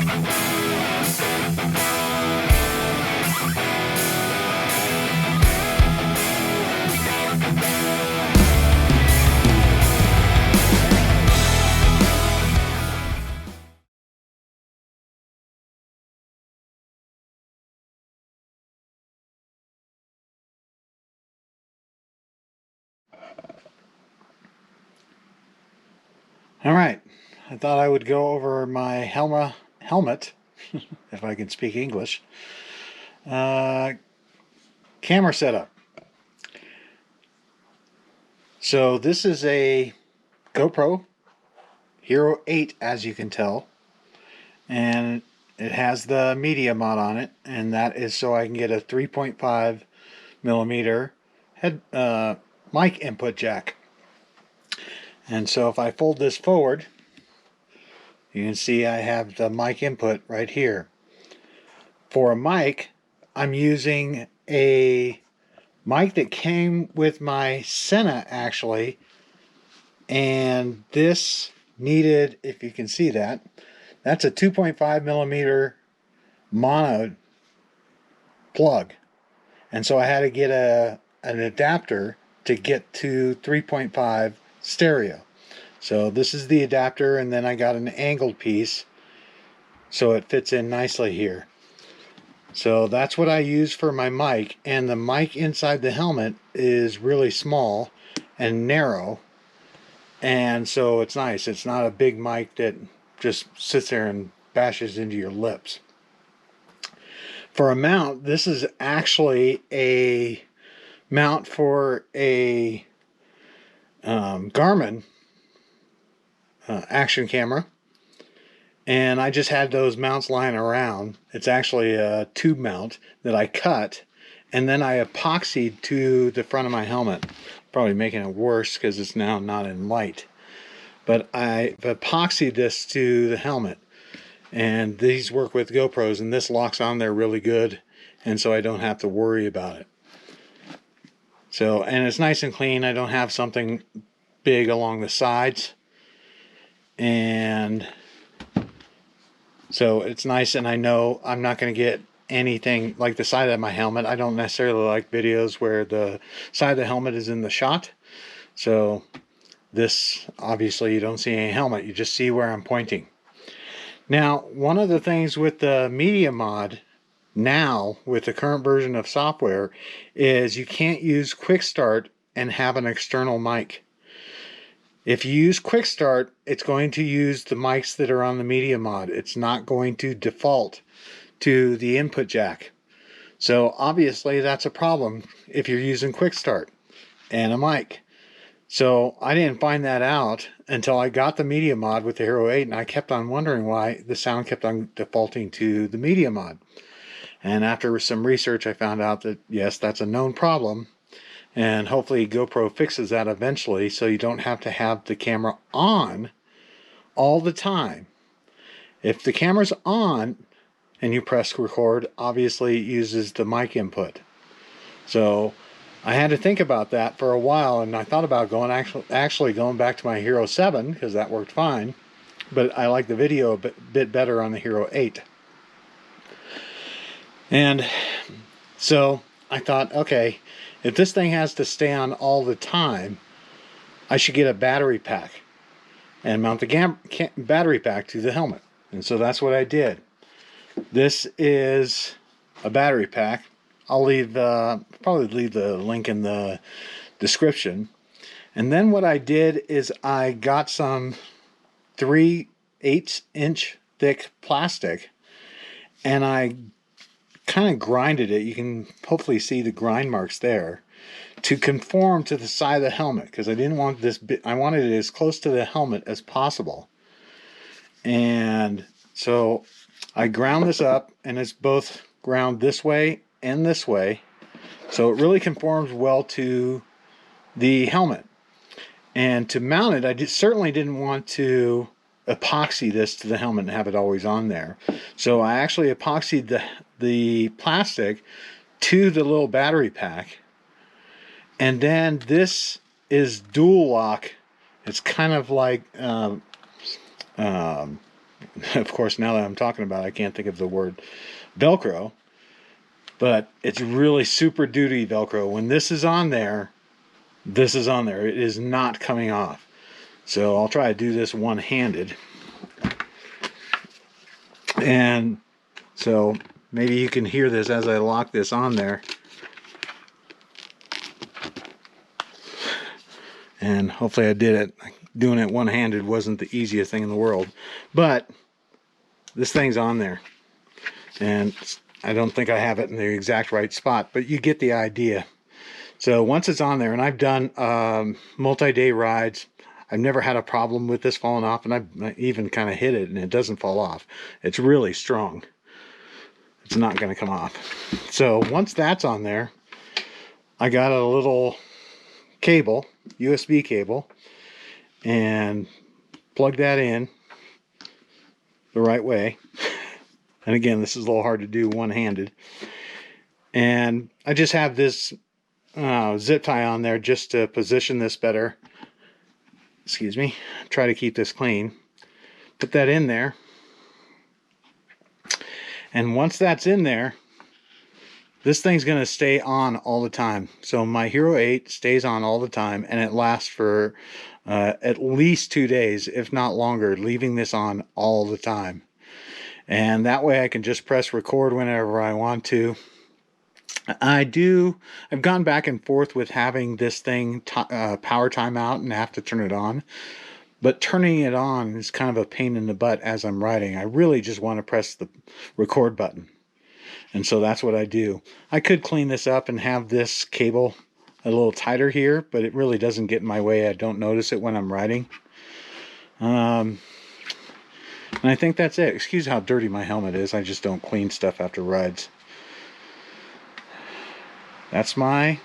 All right, I thought I would go over my helmet, if I can speak English, uh, camera setup. So this is a GoPro Hero 8, as you can tell, and it has the media mod on it, and that is so I can get a 3.5 millimeter head mic input jack. And so if I fold this forward, you can see I have the mic input right here. For a mic, I'm using a mic that came with my Senna actually, and this needed, if you can see that, that's a 2.5 millimeter mono plug, and so I had to get an adapter to get to 3.5 stereo. So this is the adapter, and then I got an angled piece so it fits in nicely here. So that's what I use for my mic, and the mic inside the helmet is really small and narrow, and so it's nice. It's not a big mic that just sits there and bashes into your lips. For a mount, this is actually a mount for a Garmin action camera, and I just had those mounts lying around. It's actually a tube mount that I cut, and then I epoxied to the front of my helmet, probably making it worse because it's now not in light. But I've epoxied this to the helmet, and these work with GoPros, and this locks on there really good, and so I don't have to worry about it. So, and it's nice and clean. I don't have something big along the sides, and so it's nice, and I know I'm not going to get anything like the side of my helmet. I don't necessarily like videos where the side of the helmet is in the shot. So this, obviously you don't see any helmet, you just see where I'm pointing. Now, one of the things with the media mod now, with the current version of software, is you can't use Quick Start and have an external mic. If you use Quick Start, it's going to use the mics that are on the media mod. It's not going to default to the input jack. So obviously that's a problem if you're using Quick Start and a mic. So I didn't find that out until I got the media mod with the Hero 8, and I kept on wondering why the sound kept on defaulting to the media mod. And after some research, I found out that yes, that's a known problem, and hopefully GoPro fixes that eventually, so you don't have to have the camera on all the time. If the camera's on and you press record, obviously it uses the mic input. So I had to think about that for a while, and I thought about actually going back to my Hero 7, because that worked fine, but I like the video a bit better on the Hero 8. And so I thought, okay, if this thing has to stay on all the time, I should get a battery pack and mount the battery pack to the helmet. And so that's what I did. This is a battery pack. I'll probably leave the link in the description. And then what I did is I got some 3/8" thick plastic, and I kind of grinded it. You can hopefully see the grind marks there, to conform to the side of the helmet, because I didn't want this I wanted it as close to the helmet as possible. And so I ground this up, and it's both ground this way and this way, so it really conforms well to the helmet. And to mount it, I certainly didn't want to epoxy this to the helmet and have it always on there. So I actually epoxied the plastic to the little battery pack, and then this is dual lock. It's kind of like Of course, now that I'm talking about it, I can't think of the word Velcro, but it's really super duty Velcro. When this is on there, this is on there. It is not coming off. So I'll try to do this one-handed. And so maybe you can hear this as I lock this on there. And hopefully I did it. Doing it one-handed wasn't the easiest thing in the world. But this thing's on there. And I don't think I have it in the exact right spot, but you get the idea. So once it's on there, and I've done multi-day rides, I've never had a problem with this falling off, and I even kind of hit it and it doesn't fall off. It's really strong. It's not going to come off. So once that's on there, I got a little cable, USB cable, and plug that in the right way. And again, this is a little hard to do one-handed. And I just have this zip tie on there just to position this better. Excuse me. Try to keep this clean. Put that in there. And once that's in there, this thing's going to stay on all the time. So my Hero 8 stays on all the time, and it lasts for at least 2 days, if not longer, leaving this on all the time. And that way I can just press record whenever I want to. I've gone back and forth with having this thing power time out and have to turn it on. But turning it on is kind of a pain in the butt as I'm riding. I really just want to press the record button. And so that's what I do. I could clean this up and have this cable a little tighter here, but it really doesn't get in my way. I don't notice it when I'm riding. And I think that's it. Excuse how dirty my helmet is. I just don't clean stuff after rides. That's my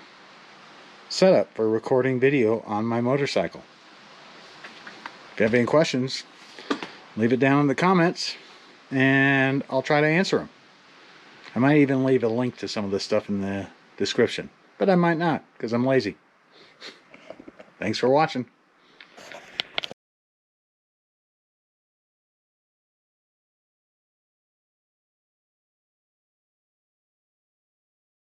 setup for recording video on my motorcycle. If you have any questions, leave it down in the comments and I'll try to answer them. I might even leave a link to some of the stuff in the description, but I might not because I'm lazy. Thanks for watching.